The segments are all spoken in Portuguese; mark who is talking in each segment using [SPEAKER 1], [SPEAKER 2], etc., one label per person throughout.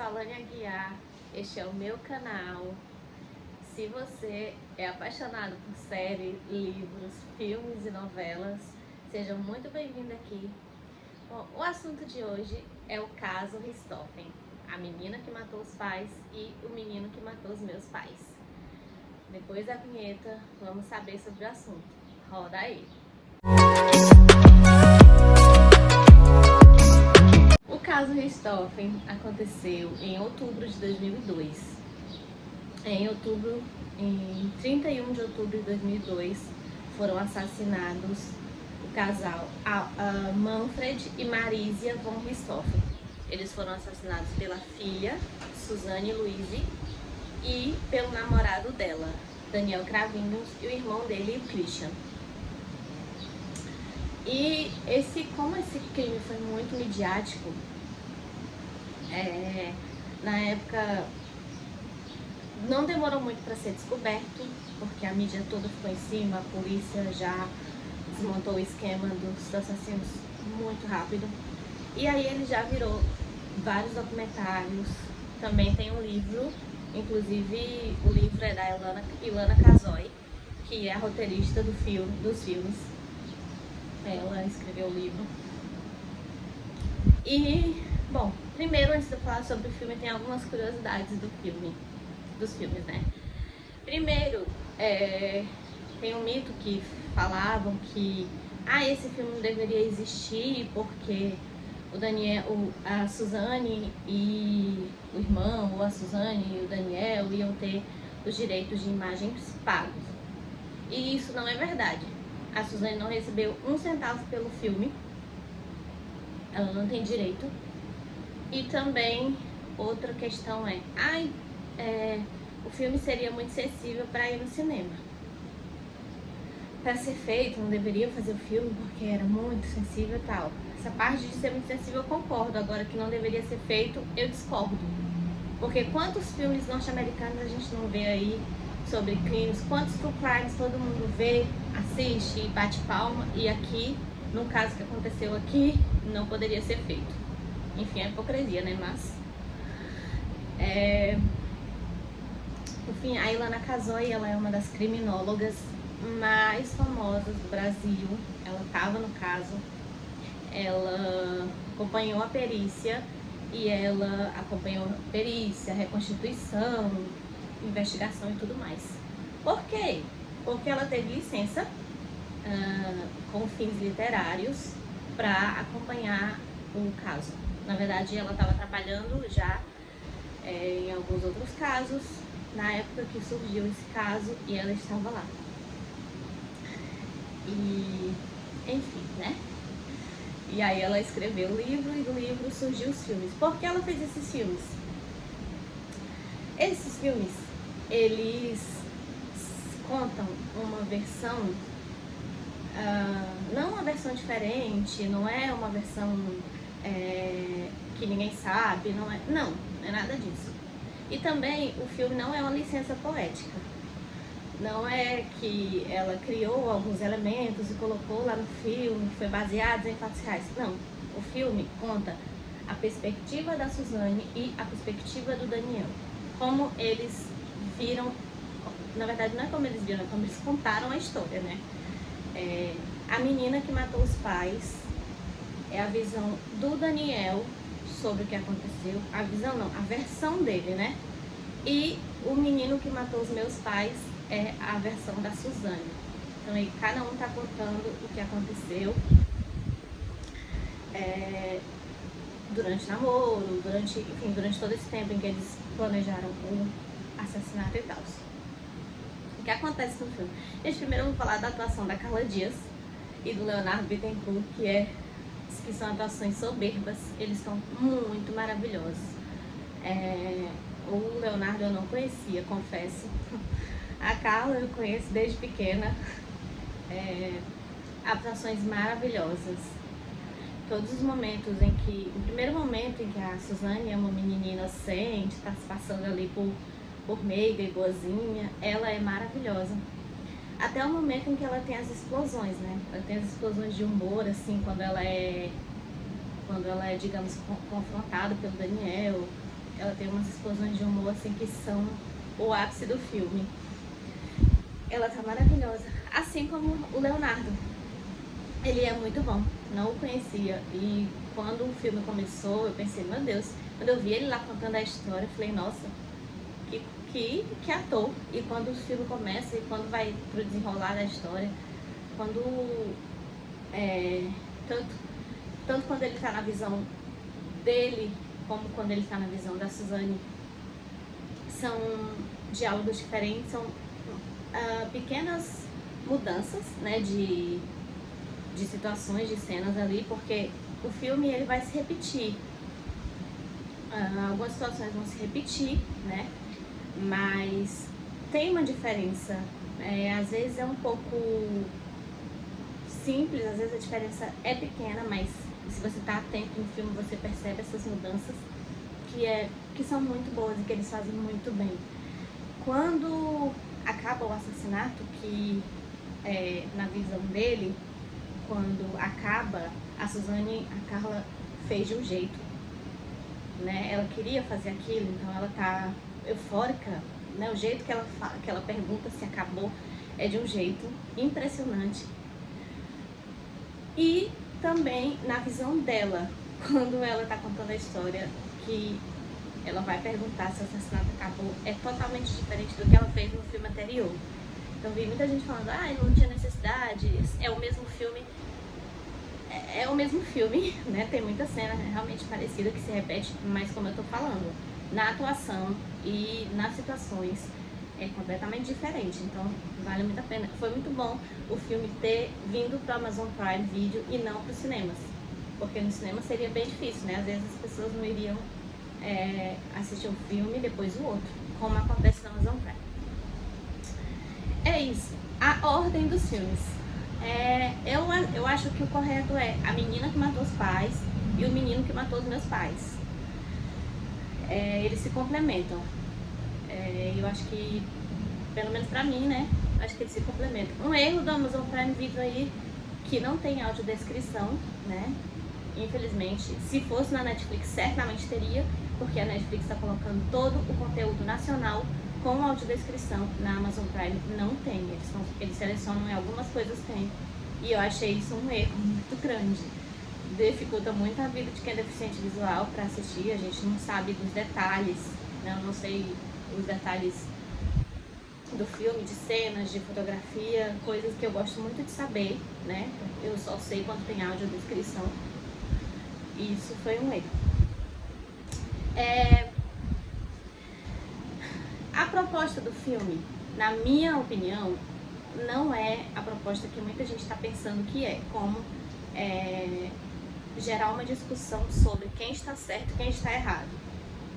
[SPEAKER 1] sou a Alane Aguiar, este é o meu canal. Se você é apaixonado por séries, livros, filmes e novelas, seja muito bem-vindo aqui. Bom, o assunto de hoje é o caso Richthofen, a menina que matou os pais e o menino que matou os meus pais. Depois da vinheta, vamos saber sobre o assunto. Roda aí! O caso Richthofen aconteceu em outubro de 2002. Em 31 de outubro de 2002, foram assassinados o casal Manfred e Marisia von Richthofen. Eles foram assassinados pela filha, Suzanne Louise, e pelo namorado dela, Daniel Cravinhos, e o irmão dele, o Christian. E como esse crime foi muito midiático, na época não demorou muito para ser descoberto, porque a mídia toda ficou em cima, a polícia já desmontou o esquema dos assassinos muito rápido. E aí ele já virou vários documentários, também tem um livro, inclusive o livro é da Ilana Kazoy, que é a roteirista dos filmes. Ela escreveu o livro. E, bom, primeiro, antes de eu falar sobre o filme, tem algumas curiosidades dos filmes, né? Primeiro, tem um mito que falavam que esse filme não deveria existir porque a Suzanne e o irmão, ou a Suzanne e o Daniel iam ter os direitos de imagens pagos. E isso não é verdade. A Suzanne não recebeu um centavo pelo filme, ela não tem direito. E também outra questão o filme seria muito sensível para ir no cinema. Para ser feito, não deveria fazer o filme porque era muito sensível e tal. Essa parte de ser muito sensível eu concordo, agora que não deveria ser feito, eu discordo. Porque quantos filmes norte-americanos a gente não vê aí sobre crimes, quantos true crimes todo mundo vê, assiste e bate palma, e aqui, no caso que aconteceu aqui, não poderia ser feito. Enfim, é hipocrisia, né? Mas enfim, a Ilana Kazoy, ela é uma das criminólogas mais famosas do Brasil. Ela estava no caso, ela acompanhou a perícia e ela acompanhou a perícia, reconstituição, investigação e tudo mais. Por quê? Porque ela teve licença com fins literários para acompanhar o caso. Na verdade, ela estava trabalhando já em alguns outros casos na época que surgiu esse caso e ela estava lá. E, enfim, né? E aí ela escreveu o livro e do livro surgiu os filmes. Por que ela fez esses filmes? Esses filmes, eles contam uma versão, não uma versão diferente, não é uma versão que ninguém sabe, não é nada disso. E também o filme não é uma licença poética. Não é que ela criou alguns elementos e colocou lá no filme, que foi baseado em fatos reais. Não, o filme conta a perspectiva da Suzanne e a perspectiva do Daniel. Como eles viram, na verdade não é como eles viram, é como eles contaram a história, né? A menina que matou os pais é a visão do Daniel sobre o que aconteceu. A visão não, a versão dele, né? E o menino que matou os meus pais é a versão da Suzanne. Então aí cada um tá contando o que aconteceu durante o namoro, durante todo esse tempo em que eles planejaram o assassinato e tal. O que acontece no filme? Gente, primeiro eu vou falar da atuação da Carla Dias e do Leonardo Bittencourt, que são atuações soberbas. Eles estão muito maravilhosos. O Leonardo eu não conhecia, confesso. A Carla eu conheço desde pequena. Atuações maravilhosas. Todos os momentos o primeiro momento em que a Suzanne é uma menininha inocente, está se passando ali por meiga e boazinha, ela é maravilhosa. Até o momento em que ela tem as explosões, né? Ela tem as explosões de humor, assim, quando ela é, digamos, confrontada pelo Daniel. ela tem umas explosões de humor assim que são o ápice do filme. Ela tá maravilhosa, assim como o Leonardo. Ele é muito bom, não o conhecia, e quando o filme começou eu pensei, meu Deus, quando eu vi ele lá contando a história, eu falei, nossa, que ator. E quando o filme começa e quando vai pro desenrolar da história, quando tanto quando ele tá na visão dele, como quando ele tá na visão da Suzane, são diálogos diferentes, são pequenas mudanças, né, de situações, de cenas ali, porque o filme ele vai se repetir. Algumas situações vão se repetir, né, mas tem uma diferença. Às vezes é um pouco simples, às vezes a diferença é pequena, mas se você tá atento no filme você percebe essas mudanças que são muito boas e que eles fazem muito bem. Quando acaba o assassinato, que na visão dele, quando acaba, a Suzane, a Carla fez de um jeito, né? Ela queria fazer aquilo, então ela tá eufórica, né? O jeito que ela pergunta se acabou é de um jeito impressionante. E também na visão dela, quando ela tá contando a história, que ela vai perguntar se o assassinato acabou, é totalmente diferente do que ela fez no filme anterior. Então vi muita gente falando, não tinha necessidade, é o mesmo filme. É o mesmo filme, né? Tem muita cena realmente parecida que se repete, mas como eu tô falando, na atuação e nas situações é completamente diferente, então vale muito a pena. Foi muito bom o filme ter vindo pro Amazon Prime Video e não pros cinemas, porque no cinema seria bem difícil, né? Às vezes as pessoas não iriam assistir um filme e depois o outro, como acontece no Amazon Prime. É isso, a ordem dos filmes. Eu acho que o correto é a menina que matou os pais e o menino que matou os meus pais. Eles se complementam. Eu acho que, pelo menos pra mim, né? Acho que eles se complementam. Um erro do Amazon Prime Video aí, que não tem audiodescrição, né? Infelizmente, se fosse na Netflix, certamente teria, porque a Netflix está colocando todo o conteúdo nacional com audiodescrição. Na Amazon Prime não tem, eles selecionam e algumas coisas tem. E eu achei isso um erro muito grande. Dificulta muito a vida de quem é deficiente visual para assistir, a gente não sabe dos detalhes, né? Eu não sei os detalhes do filme, de cenas, de fotografia, coisas que eu gosto muito de saber, né? Eu só sei quando tem audiodescrição. Isso foi um erro. A proposta do filme, na minha opinião, não é a proposta que muita gente está pensando que é, como gerar uma discussão sobre quem está certo e quem está errado.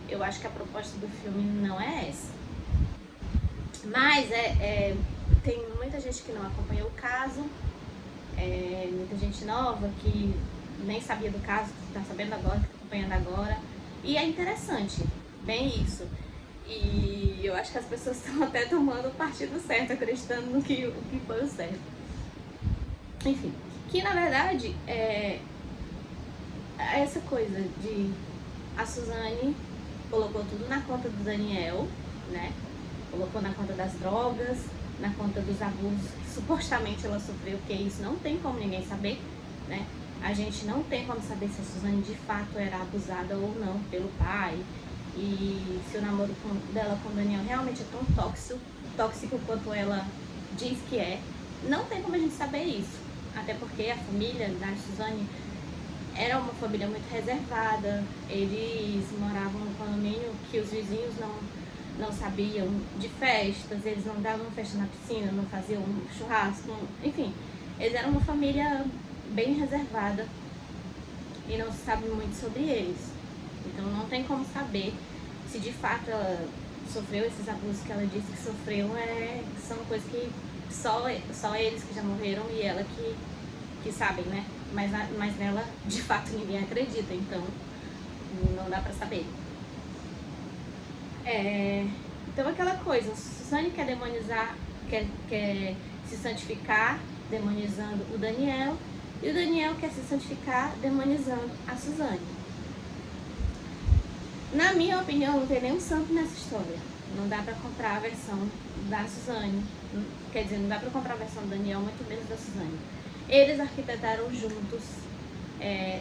[SPEAKER 1] Eu acho que a proposta do filme não é essa. Mas tem muita gente que não acompanhou o caso, muita gente nova que nem sabia do caso, que está sabendo agora, que está acompanhando agora. E é interessante, bem isso. E eu acho que as pessoas estão até tomando o partido certo, acreditando no que foi o certo. Enfim, que na verdade essa coisa de a Suzane colocou tudo na conta do Daniel, né? Colocou na conta das drogas, na conta dos abusos que supostamente ela sofreu, porque isso não tem como ninguém saber, né? A gente não tem como saber se a Suzane de fato era abusada ou não pelo pai, e se o namoro dela com o Daniel realmente é tão tóxico quanto ela diz que é. Não tem como a gente saber isso, até porque a família da Suzane era uma família muito reservada, eles moravam num condomínio que os vizinhos não sabiam de festas, eles não davam festa na piscina, não faziam churrasco, enfim, eles eram uma família bem reservada e não se sabe muito sobre eles. Então não tem como saber se de fato ela sofreu esses abusos que ela disse que sofreu, são coisas que só eles que já morreram e ela que sabem, né? Mas nela de fato ninguém acredita, então não dá pra saber. Então aquela coisa, a Suzane quer demonizar, quer se santificar demonizando o Daniel, e o Daniel quer se santificar demonizando a Suzane. Na minha opinião, não tem nenhum santo nessa história. Não dá pra comprar a versão da Suzane. Quer dizer, não dá pra comprar a versão do Daniel, muito menos da Suzane. Eles arquitetaram juntos,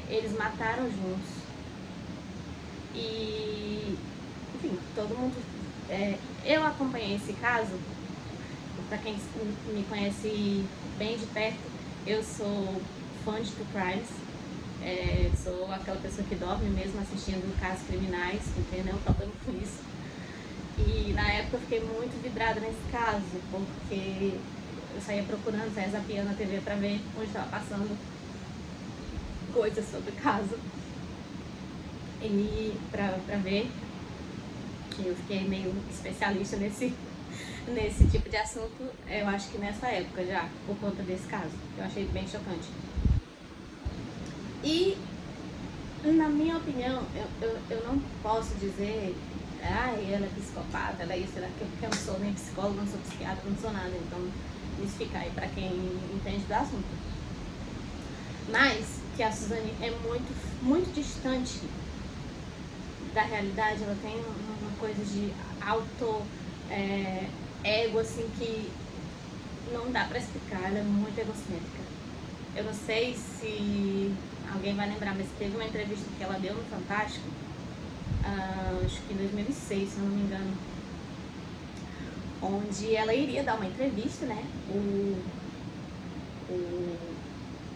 [SPEAKER 1] eles mataram juntos. E, enfim, todo mundo... eu acompanhei esse caso, pra quem me conhece bem de perto, eu sou fã de True Crimes. Sou aquela pessoa que dorme mesmo assistindo casos criminais, não tenho nenhum problema com isso. E na época eu fiquei muito vidrada nesse caso, porque eu saía procurando, saía zapeando a TV pra ver onde estava passando coisas sobre o caso. E pra ver que eu fiquei meio especialista nesse tipo de assunto, eu acho que nessa época já, por conta desse caso, que eu achei bem chocante. E, na minha opinião, eu não posso dizer, ela é psicopata, ela é isso, ela é aquilo, porque eu não sou nem psicóloga, não sou psiquiatra, não sou nada, então isso fica aí pra quem entende do assunto. Mas que a Suzane é muito distante da realidade, ela tem uma coisa de ego, assim, que não dá pra explicar, ela é muito egocêntrica. Eu não sei se alguém vai lembrar, mas teve uma entrevista que ela deu no Fantástico, acho que em 2006, se não me engano, onde ela iria dar uma entrevista, né?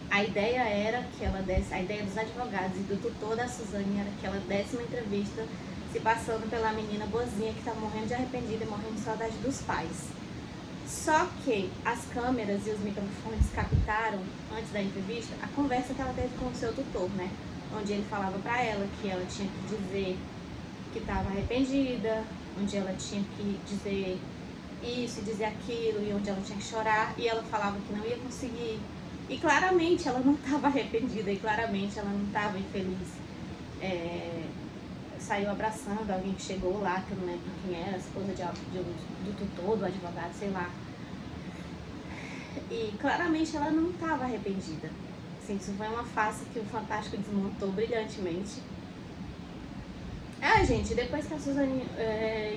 [SPEAKER 1] A ideia era que ela desse, a ideia dos advogados e do tutor da Suzane era que ela desse uma entrevista se passando pela menina boazinha que tá morrendo de arrependida e morrendo de saudade dos pais. Só que as câmeras e os microfones captaram, antes da entrevista, a conversa que ela teve com o seu tutor, né? Onde ele falava pra ela que ela tinha que dizer que estava arrependida, onde ela tinha que dizer isso e dizer aquilo, e onde ela tinha que chorar, e ela falava que não ia conseguir. E claramente ela não estava arrependida, e claramente ela não estava infeliz. Saiu abraçando alguém que chegou lá, que eu não lembro quem era, a esposa do tutor, do advogado, sei lá. E claramente ela não estava arrependida. Assim, isso foi uma face que o Fantástico desmontou brilhantemente. Gente, depois que a Suzane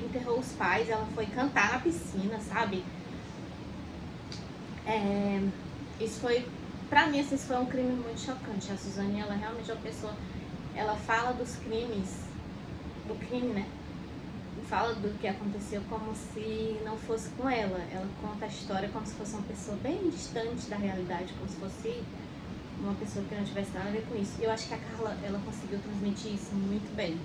[SPEAKER 1] enterrou os pais, ela foi cantar na piscina, sabe? Isso foi, pra mim, assim, isso foi um crime muito chocante. A Suzane, ela realmente é uma pessoa, ela fala dos crimes, do crime, né? Fala do que aconteceu como se não fosse com ela. Ela conta a história como se fosse uma pessoa bem distante da realidade, como se fosse uma pessoa que não tivesse nada a ver com isso. E eu acho que a Carla, ela conseguiu transmitir isso muito bem.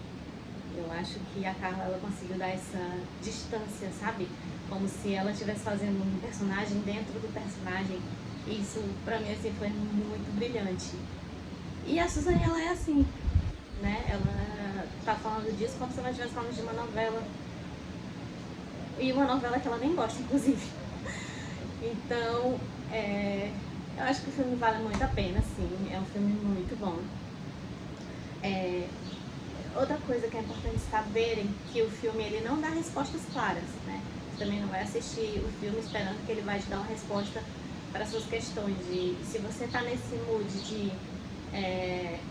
[SPEAKER 1] Eu acho que a Carla, ela conseguiu dar essa distância, sabe? Como se ela estivesse fazendo um personagem dentro do personagem. Isso, pra mim, assim, foi muito brilhante. E a Suzane, ela é assim, né? Ela tá falando disso como se ela estivesse falando de uma novela. E uma novela que ela nem gosta, inclusive. Então, eu acho que o filme vale muito a pena, sim. É um filme muito bom. Outra coisa que é importante saberem, que o filme, ele não dá respostas claras, né? Você também não vai assistir o filme esperando que ele vai te dar uma resposta para suas questões. E se você tá nesse mood de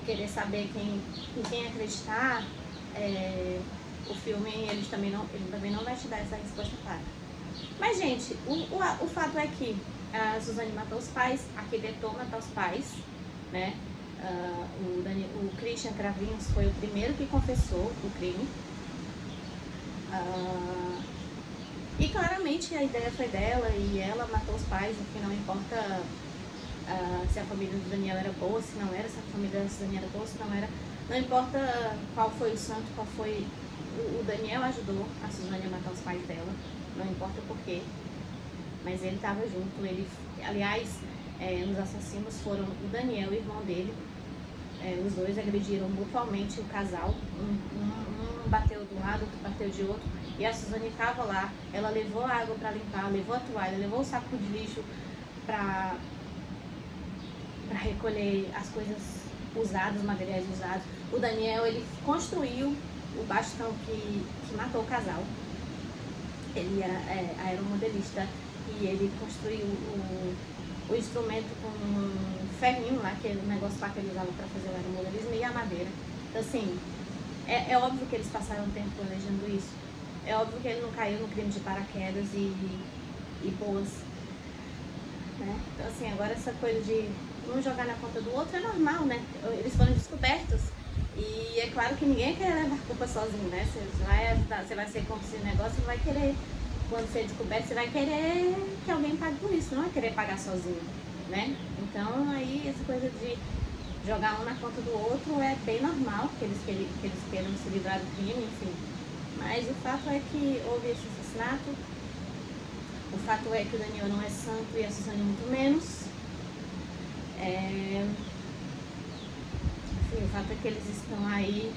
[SPEAKER 1] querer saber em quem acreditar, o filme ele também não vai te dar essa resposta clara. Mas, gente, o fato é que a Suzane matou os pais, arquitetou matar os pais, né? O Christian Cravinhos foi o primeiro que confessou o crime. E claramente a ideia foi dela e ela matou os pais, enfim, não importa se a família do Daniel era boa, se não era, se a família da Suzane era boa, se não era. Não importa qual foi o santo, qual foi... O Daniel ajudou a Suzane a matar os pais dela, não importa o porquê, mas ele estava junto. Aliás, os assassinos foram o Daniel e o irmão dele. Os dois agrediram mutuamente o casal, um bateu de um lado, outro bateu de outro, e a Suzane estava lá. Ela levou a água para limpar, levou a toalha, levou o saco de lixo para recolher as coisas usadas, os materiais usados. O Daniel, ele construiu o bastão que matou o casal. Ele era aeromodelista e ele construiu o instrumento com um ferrinho lá, que é o negócio lá que ele usava para fazer o aeromodelismo, e a madeira. Então, assim, É óbvio que eles passaram tempo planejando isso. É óbvio que ele não caiu no crime de paraquedas e boas, né? Então, assim, agora essa coisa de um jogar na conta do outro é normal, né? Eles foram descobertos e é claro que ninguém quer levar a culpa sozinho, né? Você vai ser cúmplice de negócio, vai querer, quando ser descoberto, você vai querer que alguém pague por isso, não vai querer pagar sozinho, né? Então, aí, essa coisa de jogar um na conta do outro é bem normal, que eles queiram se livrar do crime, enfim. Mas o fato é que houve esse assassinato, o fato é que o Daniel não é santo e a Suzane muito menos. Enfim, o fato é que eles estão aí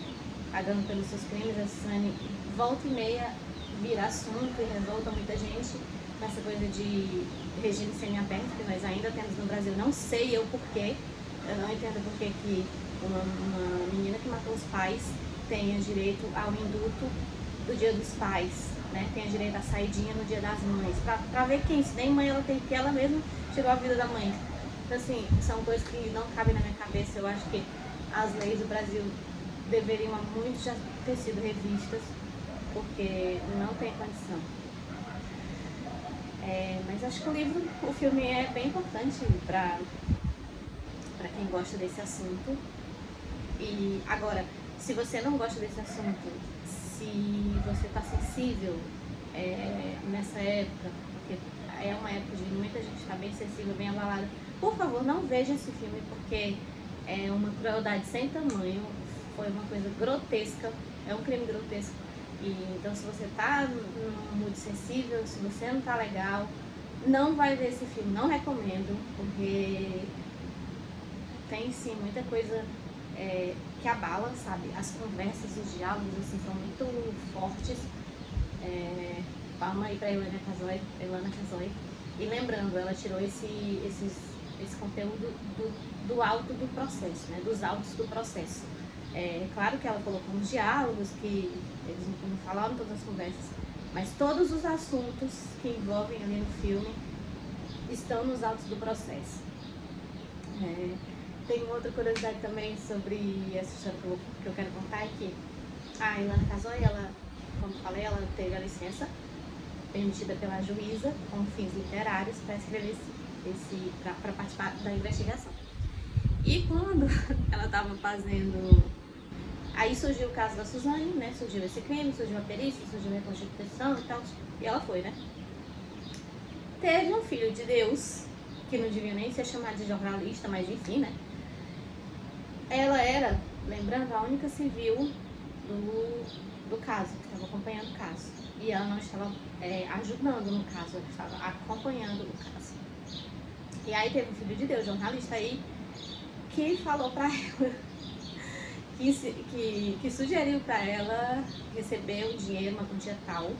[SPEAKER 1] pagando pelos seus crimes. A Suzane volta e meia vira assunto e revolta muita gente com essa coisa de regime semiaberto que nós ainda temos no Brasil. Não sei eu porquê, eu não entendo porquê que uma menina que matou os pais tenha direito ao induto do Dia dos Pais, né? Tenha direito à saidinha no Dia das Mães, pra ver quem, se nem mãe ela tem, porque ela mesma tirou a vida da mãe. Então, assim, são coisas que não cabem na minha cabeça. Eu acho que as leis do Brasil deveriam há muito já ter sido revistas, porque não tem condição. Mas acho que o filme é bem importante para quem gosta desse assunto. E agora, se você não gosta desse assunto, se você está sensível nessa época, porque é uma época de muita gente está bem sensível, bem abalada, por favor, não veja esse filme, porque é uma crueldade sem tamanho, foi uma coisa grotesca, é um crime grotesco. E então, se você tá num mood sensível, se você não tá legal, não vai ver esse filme, não recomendo, porque tem sim muita coisa que abala, sabe? As conversas, os diálogos, assim, são muito fortes. Palma aí pra Elana Casoy. E lembrando, ela tirou esse conteúdo do alto do processo, né? Dos autos do processo. Claro que ela colocou uns diálogos que eles não falaram todas as conversas, mas todos os assuntos que envolvem ali no filme estão nos autos do processo. Tem uma outra curiosidade também sobre essa história que eu quero contar, é que a Elana Casoy, ela, como falei, ela teve a licença permitida pela juíza com fins literários para escrever para participar da investigação. E quando ela estava fazendo... Aí surgiu o caso da Suzane, né? Surgiu esse crime, surgiu a perícia, surgiu a reconstituição e tal. E ela foi, né? Teve um filho de Deus, que não devia nem ser chamado de jornalista, mas enfim, né? Ela era, lembrando, a única civil do caso, que estava acompanhando o caso. E ela não estava ajudando no caso, ela estava acompanhando o caso. E aí teve um filho de Deus, jornalista aí, que falou pra ela, que sugeriu pra ela receber um dinheiro, uma quantia tal,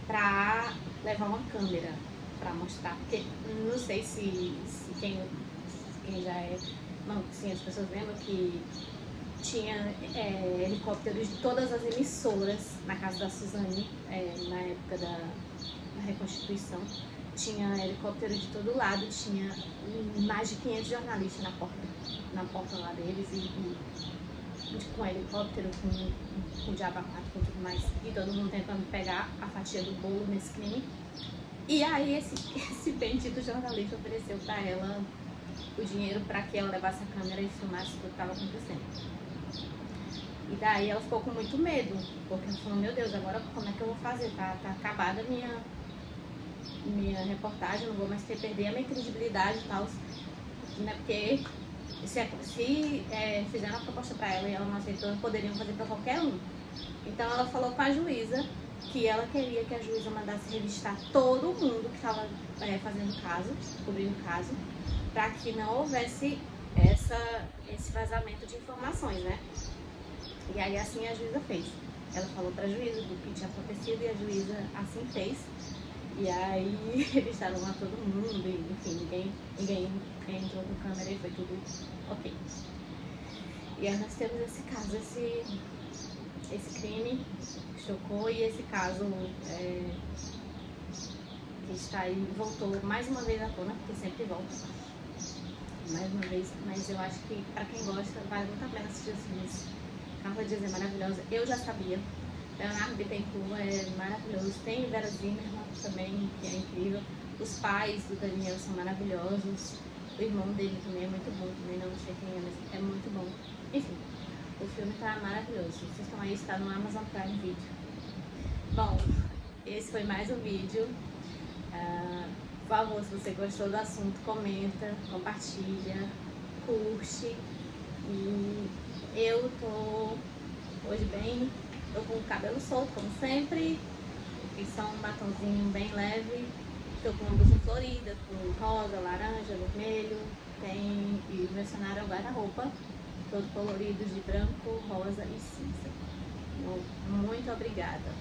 [SPEAKER 1] pra levar uma câmera pra mostrar. Porque não sei se quem já é... Não, sim, as pessoas lembram que tinha helicópteros de todas as emissoras na casa da Suzane, na época da reconstituição. Tinha helicóptero de todo lado, tinha mais de 500 jornalistas na porta lá deles, com helicóptero, com diabo a quatro, com tudo mais. E todo mundo tentando pegar a fatia do bolo nesse crime. E aí esse bendito jornalista ofereceu pra ela o dinheiro para que ela levasse a câmera e filmasse tudo que estava acontecendo. E daí ela ficou com muito medo, porque ela falou, meu Deus, agora como é que eu vou fazer? Tá acabada a minha reportagem, não vou mais perder a minha credibilidade e tal, né? Porque se fizeram uma proposta para ela e ela não aceitou, poderiam fazer para qualquer um. Então ela falou com a juíza que ela queria que a juíza mandasse revistar todo mundo que estava fazendo o caso, cobrindo o caso, para que não houvesse esse vazamento de informações, né? E aí assim a juíza fez. Ela falou para a juíza do que tinha acontecido e a juíza assim fez. E aí revistaram lá todo mundo, e, enfim, ninguém entrou com câmera e foi tudo ok. E aí nós temos esse caso, esse crime chocou, e esse caso que está aí, voltou mais uma vez à tona, porque sempre volta mais uma vez, mas eu acho que para quem gosta vale muito a pena assistir esse filme. Carla Dias é maravilhosa, eu já sabia. Leonardo Bittencourt é maravilhoso. Tem Vera Zimmermann também, que é incrível. Os pais do Daniel são maravilhosos. O irmão dele também é muito bom, também não sei quem é, mas é muito bom. Enfim, o filme tá maravilhoso. Vocês estão aí, está no Amazon Prime Video. Bom, esse foi mais um vídeo. Por favor, se você gostou do assunto, comenta, compartilha, curte. E eu tô hoje bem, tô com o cabelo solto, como sempre. Fiz só um batonzinho bem leve. Tô com uma blusa florida, com rosa, laranja, vermelho. E meu cenário é o guarda-roupa, todo colorido de branco, rosa e cinza. Muito obrigada.